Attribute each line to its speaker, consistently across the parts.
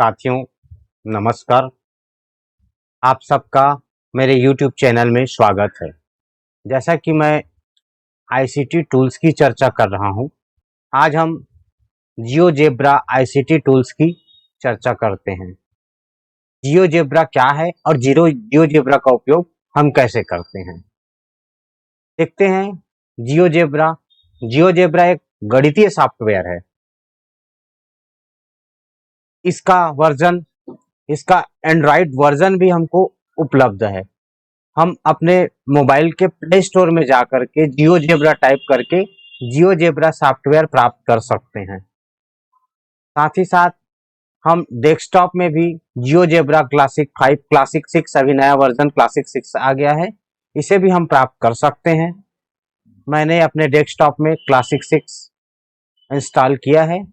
Speaker 1: साथियों, नमस्कार। आप सबका मेरे YouTube चैनल में स्वागत है। जैसा कि मैं आईसीटी टूल्स की चर्चा कर रहा हूं, आज हम जियोजेब्रा आईसीटी टूल्स की चर्चा करते हैं। जियोजेब्रा क्या है और जियोजेब्रा का उपयोग हम कैसे करते हैं, देखते हैं। जियोजेब्रा जियोजेब्रा एक गणितीय सॉफ्टवेयर है। इसका एंड्रॉइड वर्जन भी हमको उपलब्ध है। हम अपने मोबाइल के प्ले स्टोर में जा करके जियोजेब्रा टाइप करके जियोजेब्रा सॉफ्टवेयर प्राप्त कर सकते हैं। साथ ही साथ हम डेस्कटॉप में भी जियोजेब्रा क्लासिक 5, क्लासिक 6, अभी नया वर्जन क्लासिक 6 आ गया है, इसे भी हम प्राप्त कर सकते हैं। मैंने अपने डेस्कटॉप में क्लासिक 6 इंस्टॉल किया है।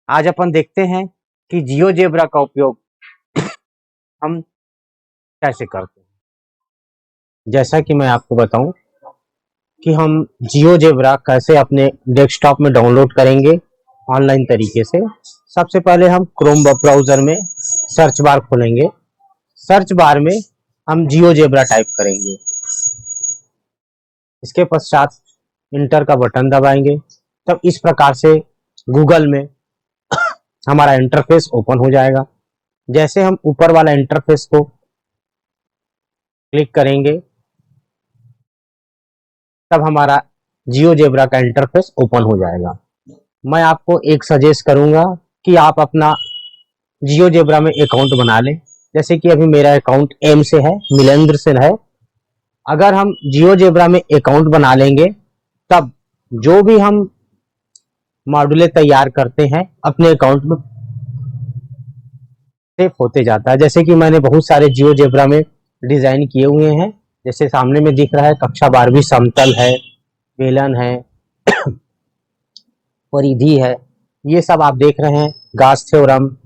Speaker 1: आज अपन देखते हैं कि जियोजेब्रा का उपयोग हम कैसे करते हैं। जैसा कि मैं आपको बताऊं कि हम जियोजेब्रा कैसे अपने डेस्कटॉप में डाउनलोड करेंगे ऑनलाइन तरीके से। सबसे पहले हम क्रोम ब्राउज़र में सर्च बार खोलेंगे। सर्च बार में हम जियोजेब्रा टाइप करेंगे। इसके पश्चात इंटर का बटन दबाएंगे। तब इस प्रकार से गूगल में हमारा इंटरफेस ओपन हो जाएगा। जैसे हम ऊपर वाला इंटरफेस को क्लिक करेंगे, तब हमारा जियोजेब्रा का इंटरफेस ओपन हो जाएगा। मैं आपको एक सजेस्ट करूंगा कि आप अपना जियोजेब्रा में अकाउंट बना लें। जैसे कि अभी मेरा अकाउंट एम से है, मिलेंद्र से है। अगर हम जियोजेब्रा में अकाउंट बना लेंगे, तब जो भी हम मॉड्यूल तैयार करते हैं अपने अकाउंट में सेव होते जाता है। जैसे कि मैंने बहुत सारे जियोजेब्रा में डिजाइन किए हुए हैं। जैसे सामने में दिख रहा है कक्षा 12वीं समतल है, बेलन है, परिधि है, ये सब आप देख रहे हैं। गास थ्योरम,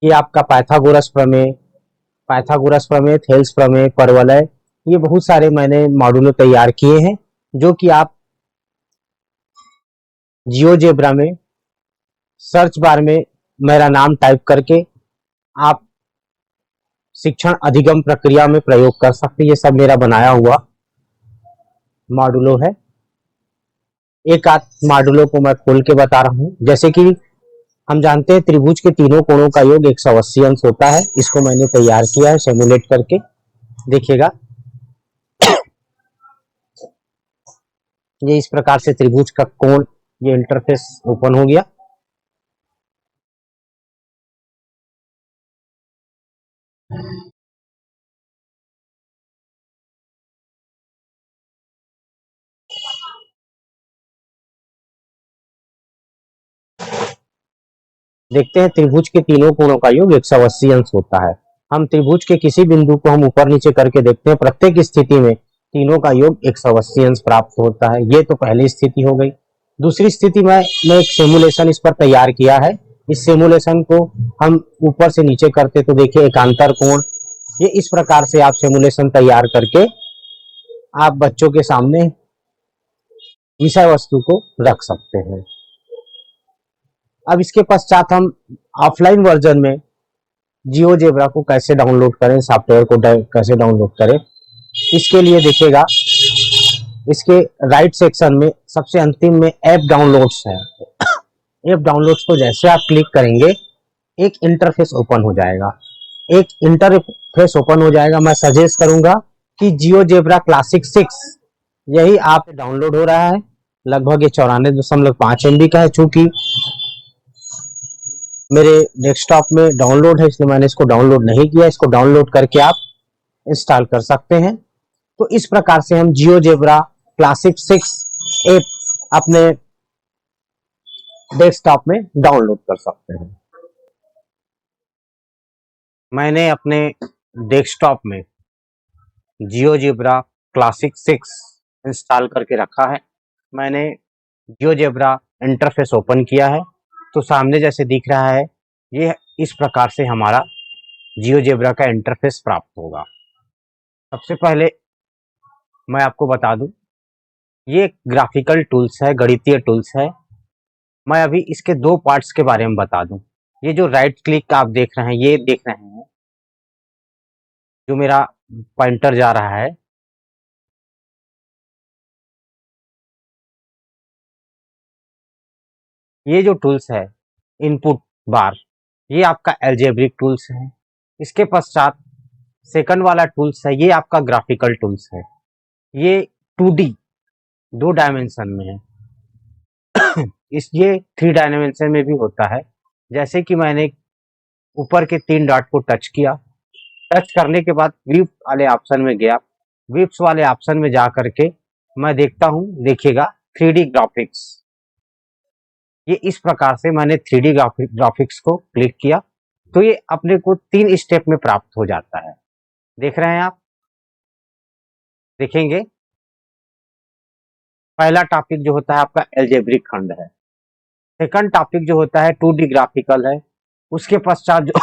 Speaker 1: ये आपका पाइथागोरस प्रमेय, थेल्स प्रमेय, परवलय, ये बहुत सारे मैंने मॉड्यूल तैयार किए हैं, जो कि आप जियोजेब्रा में सर्च बार में मेरा नाम टाइप करके आप शिक्षण अधिगम प्रक्रिया में प्रयोग कर सकते हैं। ये सब मेरा बनाया हुआ मॉड्यूलो है। एक आध मॉड्यूलों को मैं खोल के बता रहा हूँ। जैसे कि हम जानते हैं त्रिभुज के तीनों कोणों का योग 180 अंश होता है। इसको मैंने तैयार किया है सिमुलेट करके, देखिएगा। ये इस प्रकार से त्रिभुज का कोण, ये इंटरफेस ओपन हो गया। देखते हैं त्रिभुज के तीनों कोणों का योग 180 अंश होता है। हम त्रिभुज के किसी बिंदु को हम ऊपर नीचे करके देखते हैं, प्रत्येक स्थिति में तीनों का योग 180 अंश प्राप्त होता है। ये तो पहली स्थिति हो गई। दूसरी स्थिति में मैं एक सिमुलेशन इस पर तैयार किया है। इस सिमुलेशन को हम ऊपर से नीचे करते तो देखिए एकांतर कोण, ये इस प्रकार से आप सिमुलेशन तैयार करके आप बच्चों के सामने विषय वस्तु को रख सकते हैं। अब इसके पश्चात हम ऑफलाइन वर्जन में जियोजेब्रा को कैसे डाउनलोड करें, सॉफ्टवेयर को कैसे डाउनलोड करें, इसके लिए देखिएगा इसके राइट सेक्शन में सबसे अंतिम में ऐप डाउनलोड्स है। ऐप डाउनलोड्स को जैसे आप क्लिक करेंगे, एक इंटरफेस ओपन हो जाएगा। मैं सजेस्ट करूंगा कि जियोजेब्रा क्लासिक 6 यही आप डाउनलोड हो रहा है। लगभग ये 94.5 MB का है। चूंकि मेरे डेस्कटॉप में डाउनलोड है, इसलिए मैंने इसको डाउनलोड नहीं किया। इसको डाउनलोड करके आप इंस्टॉल कर सकते हैं। तो इस प्रकार से हम जियोजेब्रा क्लासिक 6 ऐप अपने डेस्कटॉप में डाउनलोड कर सकते हैं। मैंने अपने डेस्कटॉप में जियोजेब्रा क्लासिक 6 इंस्टॉल करके रखा है। मैंने जियोजेब्रा इंटरफेस ओपन किया है, तो सामने जैसे दिख रहा है, ये इस प्रकार से हमारा जियोजेब्रा का इंटरफेस प्राप्त होगा। सबसे पहले मैं आपको बता दूं, ये ग्राफिकल टूल्स है, गणितीय टूल्स है। मैं अभी इसके दो पार्ट्स के बारे में बता दूं। ये जो राइट क्लिक आप देख रहे हैं, ये देख रहे हैं जो मेरा पॉइंटर जा रहा है, ये जो टूल्स है इनपुट बार, ये आपका एल्जेब्रिक टूल्स है। इसके पश्चात सेकंड वाला टूल्स है, ये आपका ग्राफिकल टूल्स है। ये 2D 2 डायमेंशन में है। इस ये 3 डायमेंशन में भी होता है। जैसे कि मैंने ऊपर के 3 डॉट को टच किया, टच करने के बाद व्यूप वाले ऑप्शन में गया, व्यूप्स वाले ऑप्शन में जा करके मैं देखता हूँ, देखिएगा 3D ग्राफिक्स। ये इस प्रकार से मैंने 3D ग्राफिक्स को क्लिक किया तो ये अपने को 3 स्टेप में प्राप्त हो जाता है। देख रहे हैं आप, देखेंगे पहला टॉपिक जो होता है आपका एल्जेब्रिक खंड है, सेकंड टॉपिक जो होता है 2D ग्राफिकल है, उसके पश्चात जो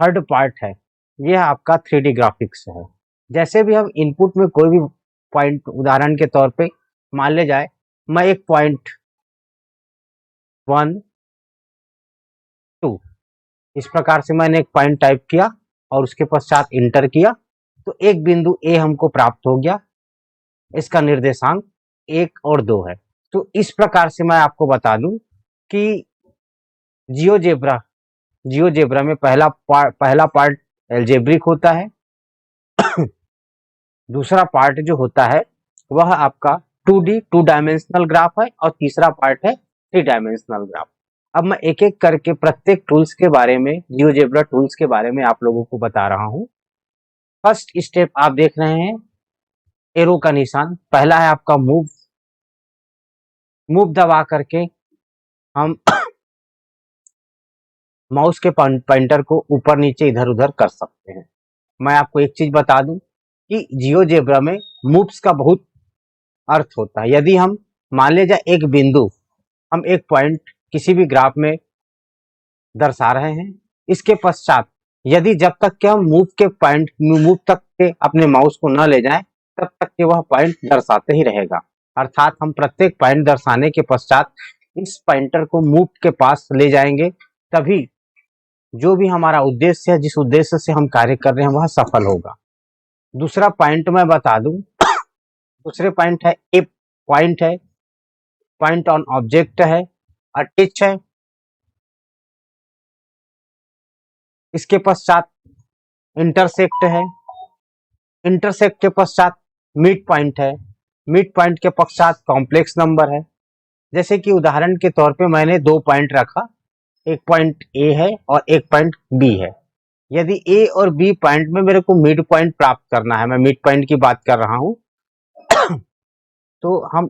Speaker 1: थर्ड पार्ट है ये आपका 3D ग्राफिक्स है। जैसे भी हम इनपुट में कोई भी पॉइंट, उदाहरण के तौर पे मान ले जाए मैं एक पॉइंट 1 2 इस प्रकार से मैंने एक पॉइंट टाइप किया और उसके पश्चात इंटर किया तो एक बिंदु ए हमको प्राप्त हो गया। इसका निर्देशांक 1 और 2 है। तो इस प्रकार से मैं आपको बता दूं कि जियोजेब्रा जियोजेब्रा में पहला पार्ट एल्जेब्रिक होता है, दूसरा पार्ट जो होता है वह आपका 2 डायमेंशनल ग्राफ है और तीसरा पार्ट है 3 डायमेंशनल ग्राफ। अब मैं एक एक करके प्रत्येक टूल्स के बारे में, जियोजेब्रा टूल्स के बारे में आप लोगों को बता रहा हूं। फर्स्ट स्टेप आप देख रहे हैं एरो का निशान, पहला है आपका मूव। मूव दबा करके हम माउस के पॉइंटर को ऊपर नीचे इधर उधर कर सकते हैं। मैं आपको एक चीज बता दूं कि जियोजेब्रा में मूव्स का बहुत अर्थ होता है। यदि हम मान ले जाए एक बिंदु, हम एक पॉइंट किसी भी ग्राफ में दर्शा रहे हैं, इसके पश्चात यदि जब तक कि हम मूव तक के अपने माउस को न ले जाएं तब तक के वह पॉइंट दर्शाते ही रहेगा। अर्थात हम प्रत्येक पॉइंट दर्शाने के पश्चात इस पॉइंटर को मूव के पास ले जाएंगे, तभी जो भी हमारा उद्देश्य है, जिस उद्देश्य से हम कार्य कर रहे हैं वह सफल होगा। दूसरा पॉइंट मैं बता दूं, दूसरे पॉइंट है ए पॉइंट है, पॉइंट ऑन ऑब्जेक्ट है, टिच है। इसके पश्चात इंटरसेक्ट है, इंटरसेक्ट के पश्चात मिड पॉइंट है, मिड पॉइंट के पश्चात कॉम्प्लेक्स नंबर है। जैसे कि उदाहरण के तौर पे मैंने 2 पॉइंट रखा, एक पॉइंट ए है और एक पॉइंट बी है। यदि ए और बी पॉइंट में मेरे को मिड पॉइंट प्राप्त करना है, मैं मिड पॉइंट की बात कर रहा हूं तो हम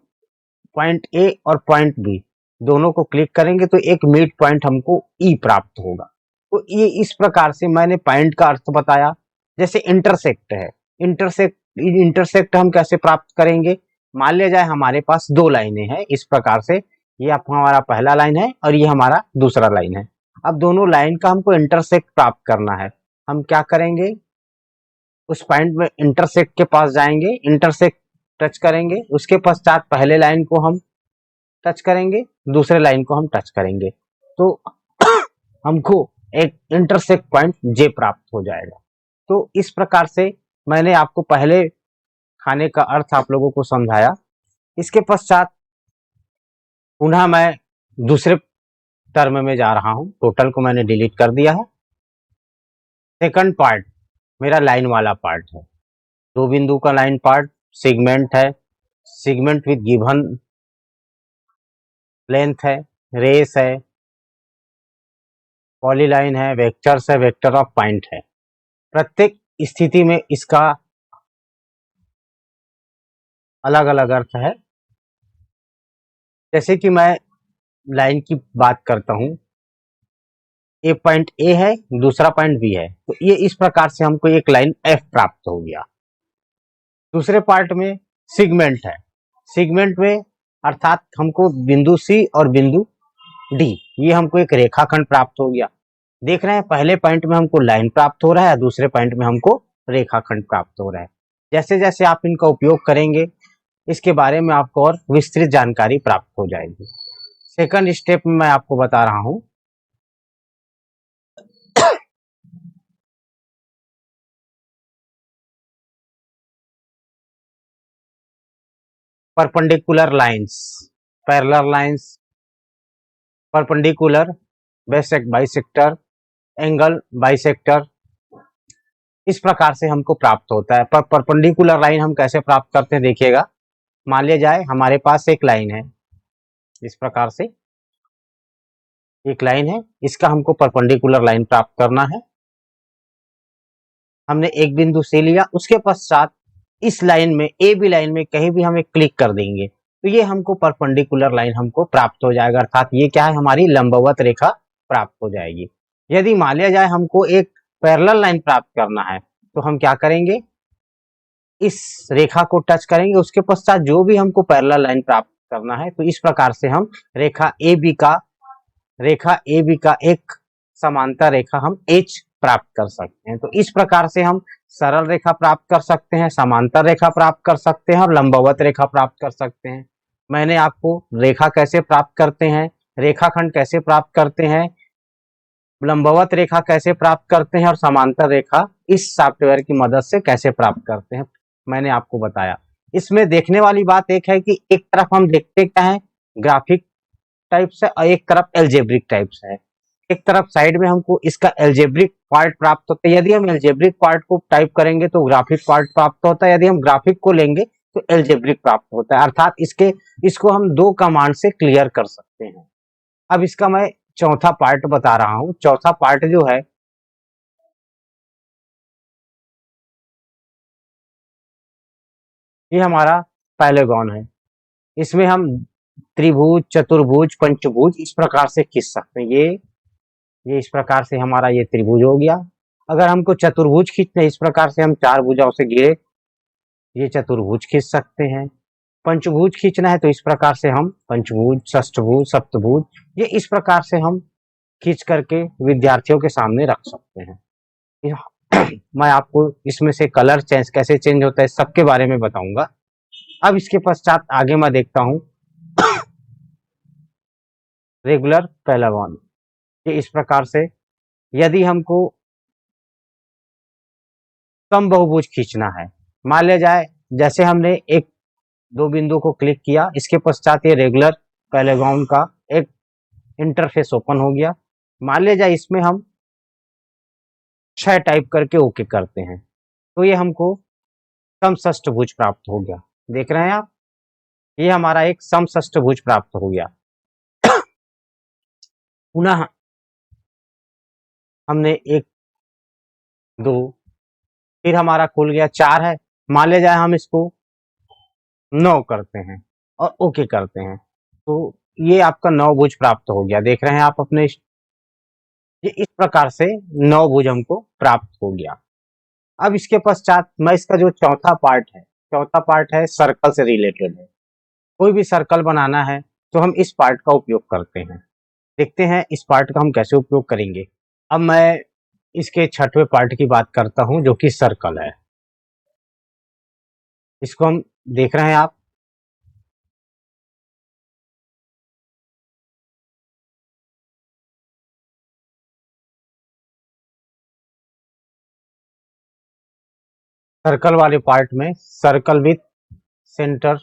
Speaker 1: पॉइंट ए और पॉइंट बी दोनों को क्लिक करेंगे तो एक मिड पॉइंट हमको ई प्राप्त होगा। तो ये इस प्रकार से मैंने पॉइंट का अर्थ बताया। जैसे इंटरसेक्ट है, इंटरसेक्ट हम कैसे प्राप्त करेंगे, मान लिया जाए हमारे पास 2 लाइनें हैं इस प्रकार से, ये हमारा पहला लाइन है और ये हमारा दूसरा लाइन है। अब दोनों लाइन का हमको इंटरसेक्ट प्राप्त करना है। हम क्या करेंगे, उस पॉइंट में इंटरसेक्ट के पास जाएंगे, इंटरसेक्ट टच करेंगे, उसके पश्चात पहले लाइन को हम टच करेंगे, दूसरे लाइन को हम टच करेंगे तो हमको एक इंटरसेक्ट पॉइंट जे प्राप्त हो जाएगा। तो इस प्रकार से मैंने आपको पहले खाने का अर्थ आप लोगों को समझाया। इसके पश्चात पुनः मैं दूसरे टर्म में जा रहा हूं, टोटल को मैंने डिलीट कर दिया है। सेकंड पार्ट मेरा लाइन वाला पार्ट है, 2 बिंदु का लाइन पार्ट, सेगमेंट है, सेगमेंट विद गिवन लेंथ है, रेस है, पॉलीलाइन है, वेक्टर्स है, वेक्टर ऑफ पॉइंट है। प्रत्येक स्थिति में इसका अलग अलग अर्थ है। जैसे कि मैं लाइन की बात करता हूं, एक पॉइंट ए है, दूसरा पॉइंट बी है, तो ये इस प्रकार से हमको एक लाइन एफ प्राप्त हो गया। दूसरे पार्ट में सेगमेंट है, सेगमेंट में अर्थात हमको बिंदु सी और बिंदु डी, ये हमको एक रेखाखंड प्राप्त हो गया। देख रहे हैं पहले पॉइंट में हमको लाइन प्राप्त हो रहा है, दूसरे पॉइंट में हमको रेखाखंड प्राप्त हो रहा है। जैसे जैसे आप इनका उपयोग करेंगे इसके बारे में आपको और विस्तृत जानकारी प्राप्त हो जाएगी। सेकंड स्टेप में मैं आपको बता रहा हूं। Perpendicular lines, parallel lines, perpendicular, bisector, angle bisector, इस प्रकार से हमको प्राप्त होता है। पर परपेंडिकुलर लाइन हम कैसे प्राप्त करते हैं देखिएगा। मान लिया जाए हमारे पास एक लाइन है, इस प्रकार से एक लाइन है, इसका हमको परपेंडिकुलर लाइन प्राप्त करना है। हमने एक बिंदु से लिया, उसके पश्चात इस लाइन में, ए बी लाइन में कहीं भी हम एक क्लिक कर देंगे तो ये हमको परपेंडिकुलर लाइन हमको प्राप्त हो जाएगा, अर्थात ये क्या है, हमारी लंबवत रेखा प्राप्त हो जाएगी। यदि मान लिया जाए हमको एक पैरेलल लाइन प्राप्त करना है तो हम क्या करेंगे, इस रेखा को टच करेंगे, उसके पश्चात जो भी हमको पैरेलल लाइन प्राप्त करना है तो इस प्रकार से हम रेखा ए बी का एक समांतर रेखा हम एच प्राप्त कर सकते हैं। तो इस प्रकार से हम सरल रेखा प्राप्त कर सकते हैं, समांतर रेखा प्राप्त कर सकते हैं और लंबवत रेखा प्राप्त कर सकते हैं। मैंने आपको रेखा कैसे प्राप्त करते हैं, रेखाखंड कैसे प्राप्त करते हैं, लंबवत रेखा कैसे प्राप्त करते हैं और समांतर रेखा इस सॉफ्टवेयर की मदद से कैसे प्राप्त करते हैं, मैंने आपको बताया। इसमें देखने वाली बात एक है कि एक तरफ हम देखते क्या है, ग्राफिक टाइप से, और एक तरफ एल्जेब्रिक टाइप से है। एक तरफ साइड में हमको इसका एल्जेब्रिक पार्ट प्राप्त होता है, यदि हम एल्जेब्रिक पार्ट को टाइप करेंगे तो ग्राफिक पार्ट प्राप्त होता है, यदि हम ग्राफिक को लेंगे तो एल्जेब्रिक प्राप्त होता है, अर्थात इसको हम दो कमांड से क्लियर कर सकते हैं। अब इसका मैं चौथा पार्ट बता रहा हूं। चौथा पार्ट जो है, ये हमारा पैलेगॉन है। इसमें हम त्रिभुज, चतुर्भुज, पंचभुज इस प्रकार से खींच सकते हैं। ये इस प्रकार से हमारा ये त्रिभुज हो गया। अगर हमको चतुर्भुज खींचना है, इस प्रकार से हम चार भुजाओं से घिरे ये चतुर्भुज खींच सकते हैं। पंचभुज खींचना है तो इस प्रकार से हम पंचभुज, षष्ठभुज, सप्तभुज, ये इस प्रकार से हम खींच करके विद्यार्थियों के सामने रख सकते हैं। मैं आपको इसमें से कलर चेंज कैसे चेंज होता है सबके बारे में बताऊंगा। अब इसके पश्चात आगे मैं देखता हूं रेगुलर पैलागॉन। ये इस प्रकार से, यदि हमको समबाहुभुज खींचना है, मान लिया जाए जैसे हमने एक दो बिंदु को क्लिक किया, इसके पश्चात ये रेगुलर पैलागॉन का एक इंटरफेस ओपन हो गया। मान लिया जाए इसमें हम 6 टाइप करके ओके करते हैं तो ये हमको समषष्ठभुज प्राप्त हो गया। देख रहे हैं आप, ये हमारा एक समषष्ठभुज प्राप्त हो गया। पुनः हमने एक, दो, फिर हमारा खुल गया, 4 है। मान लिया जाए हम इसको 9 करते हैं और ओके करते हैं तो ये आपका 9 भुज प्राप्त हो गया। देख रहे हैं आप अपने, ये इस प्रकार से 9 भुज हमको प्राप्त हो गया। अब इसके पश्चात मैं इसका जो चौथा पार्ट है सर्कल से रिलेटेड है। कोई भी सर्कल बनाना है तो हम इस पार्ट का उपयोग करते हैं। देखते हैं इस पार्ट का हम कैसे उपयोग करेंगे। अब मैं इसके छठवें पार्ट की बात करता हूं जो कि सर्कल है। इसको हम देख रहे हैं आप, सर्कल वाले पार्ट में circle with centre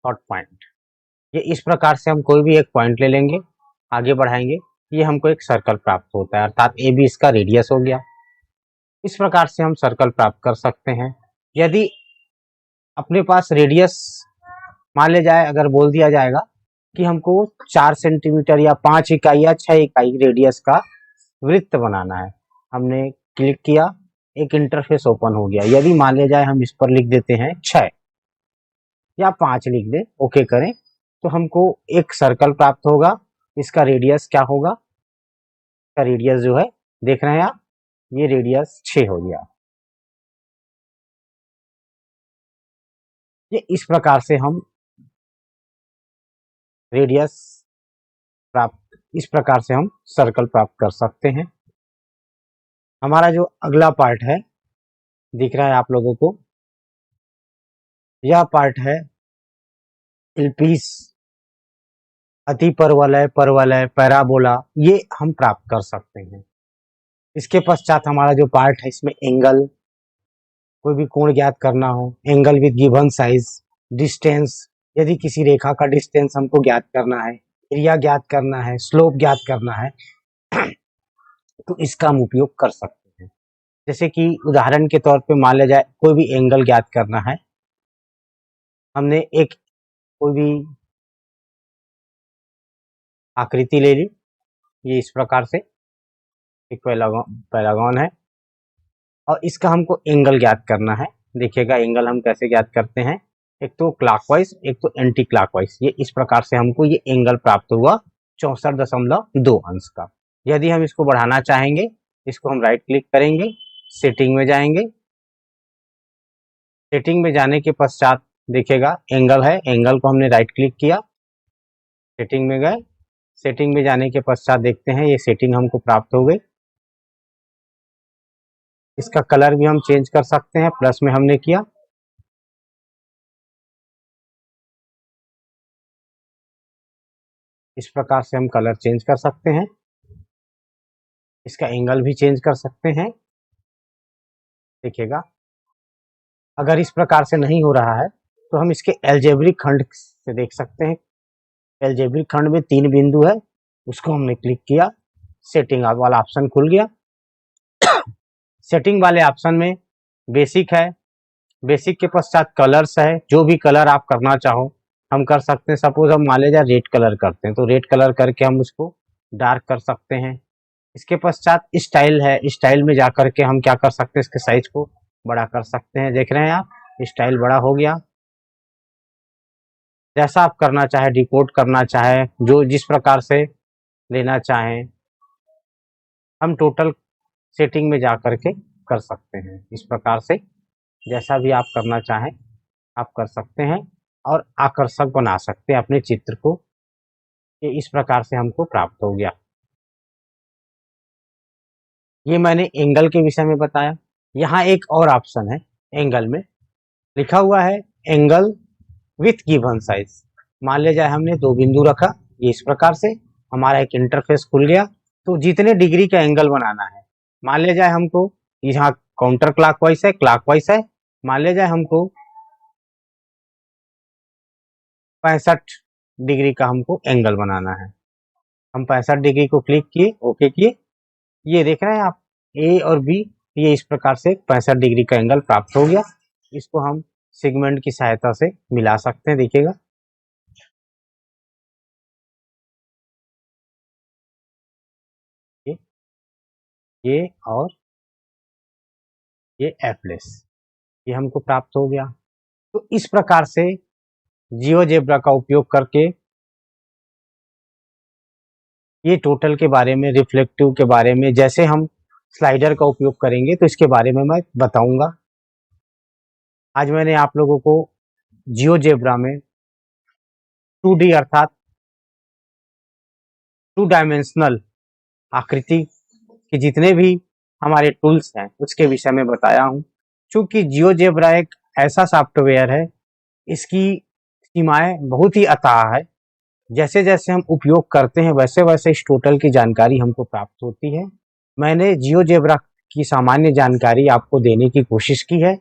Speaker 1: hot point, ये इस प्रकार से हम कोई भी एक पॉइंट ले लेंगे, आगे बढ़ाएंगे, ये हमको एक सर्कल प्राप्त होता है, अर्थात ए बी इसका रेडियस हो गया। इस प्रकार से हम सर्कल प्राप्त कर सकते हैं। यदि अपने पास रेडियस, मान लिया जाए अगर बोल दिया जाएगा कि हमको 4 सेंटीमीटर या 5 इकाई या 6 इकाई रेडियस का वृत्त बनाना है, हमने क्लिक किया, एक इंटरफेस ओपन हो गया। यदि मान लिया जाए हम इस पर लिख देते हैं 6 या 5 लिख दें, ओके करें, तो हमको एक सर्कल प्राप्त होगा। इसका रेडियस क्या होगा, इसका रेडियस जो है, देख रहे हैं आप, ये रेडियस 6 हो गया। ये इस प्रकार से हम रेडियस प्राप्त, इस प्रकार से हम सर्कल प्राप्त कर सकते हैं। हमारा जो अगला पार्ट है, दिख रहा है आप लोगों को, यह पार्ट है एलपीस अति परवलय, परवलय, पैराबोला ये हम प्राप्त कर सकते हैं। इसके पश्चात हमारा जो पार्ट है इसमें एंगल, कोई भी कोण ज्ञात करना हो, angle with given size, distance, यदि किसी रेखा का डिस्टेंस हमको ज्ञात करना है, एरिया ज्ञात करना है, स्लोप ज्ञात करना है तो इसका हम उपयोग कर सकते हैं। जैसे कि उदाहरण के तौर पे मान लिया जाए कोई भी एंगल ज्ञात करना है, हमने एक कोई भी आकृति ले ली, ये इस प्रकार से एक पैरागॉन है और इसका हमको एंगल ज्ञात करना है। देखिएगा एंगल हम कैसे ज्ञात करते हैं, एक तो क्लॉकवाइज एक तो एंटी क्लॉकवाइज, ये इस प्रकार से हमको ये एंगल प्राप्त हुआ 64.2 अंश का। यदि हम इसको बढ़ाना चाहेंगे, इसको हम राइट क्लिक करेंगे, सेटिंग में जाएंगे, सेटिंग में जाने के पश्चात देखिएगा एंगल है, एंगल को हमने राइट क्लिक किया, सेटिंग में गए, सेटिंग में जाने के पश्चात देखते हैं ये सेटिंग हमको प्राप्त हो गई। इसका कलर भी हम चेंज कर सकते हैं, प्लस में हमने किया, इस प्रकार से हम कलर चेंज कर सकते हैं। इसका एंगल भी चेंज कर सकते हैं। देखिएगा अगर इस प्रकार से नहीं हो रहा है तो हम इसके एल्जेब्रिक खंड से देख सकते हैं। एल्जेब्रिक खंड में 3 बिंदु है, उसको हमने क्लिक किया, सेटिंग वाला ऑप्शन खुल गया। सेटिंग वाले ऑप्शन में बेसिक है, बेसिक के पश्चात कलर्स है, जो भी कलर आप करना चाहो हम कर सकते हैं। सपोज हम मान लीजिए रेड कलर करते हैं तो रेड कलर करके हम उसको डार्क कर सकते हैं। इसके पश्चात स्टाइल है, स्टाइल में जाकर के हम क्या कर सकते हैं, इसके साइज को बड़ा कर सकते हैं। देख रहे हैं आप स्टाइल बड़ा हो गया। जैसा आप करना चाहे, डिकोड करना चाहे, जो जिस प्रकार से लेना चाहें हम टोटल सेटिंग में जा करके कर सकते हैं। इस प्रकार से जैसा भी आप करना चाहें आप कर सकते हैं और आकर्षक बना सकते हैं अपने चित्र को। ये इस प्रकार से हमको प्राप्त हो गया। ये मैंने एंगल के विषय में बताया। यहाँ एक और ऑप्शन है, एंगल में लिखा हुआ है एंगल विथ गिवन साइज। मान ले जाए हमने 2 बिंदु रखा, ये इस प्रकार से हमारा एक इंटरफेस खुल गया। तो जितने डिग्री का एंगल बनाना है, मान ले जाए हमको यहाँ काउंटर क्लॉकवाइज है, क्लॉकवाइज है, मान ले जाए हमको 65 डिग्री का हमको एंगल बनाना है। हम 65 डिग्री को क्लिक किए, ओके किए, ये देख रहे हैं आप ए और बी, ये इस प्रकार से 65 डिग्री का एंगल प्राप्त हो गया। इसको हम सेगमेंट की सहायता से मिला सकते हैं। देखिएगा ये और ये एफलेस, ये हमको प्राप्त हो गया। तो इस प्रकार से जियोजेब्रा का उपयोग करके ये टोटल के बारे में, रिफ्लेक्टिव के बारे में, जैसे हम स्लाइडर का उपयोग करेंगे तो इसके बारे में मैं बताऊंगा। आज मैंने आप लोगों को जियोजेब्रा में 2D अर्थात 2 डायमेंशनल आकृति के जितने भी हमारे टूल्स हैं उसके विषय में बताया हूं। चूंकि जियोजेब्रा एक ऐसा सॉफ्टवेयर है, इसकी सीमाएं बहुत ही अथाह है। जैसे जैसे हम उपयोग करते हैं वैसे वैसे इस टोटल की जानकारी हमको प्राप्त होती है। मैंने जियोजेब्रा की सामान्य जानकारी आपको देने की कोशिश की है।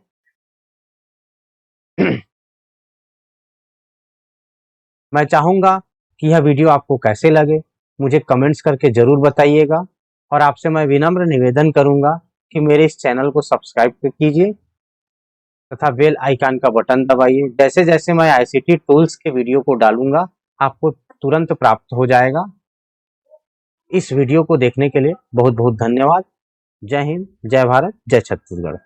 Speaker 1: मैं चाहूंगा कि यह वीडियो आपको कैसे लगे मुझे कमेंट्स करके जरूर बताइएगा और आपसे मैं विनम्र निवेदन करूंगा कि मेरे इस चैनल को सब्सक्राइब कीजिए तथा बेल आइकन का बटन दबाइए। जैसे जैसे मैं आईसीटी टूल्स के वीडियो को डालूंगा आपको तुरंत प्राप्त हो जाएगा। इस वीडियो को देखने के लिए बहुत बहुत धन्यवाद। जय हिंद, जय भारत, जय छत्तीसगढ़।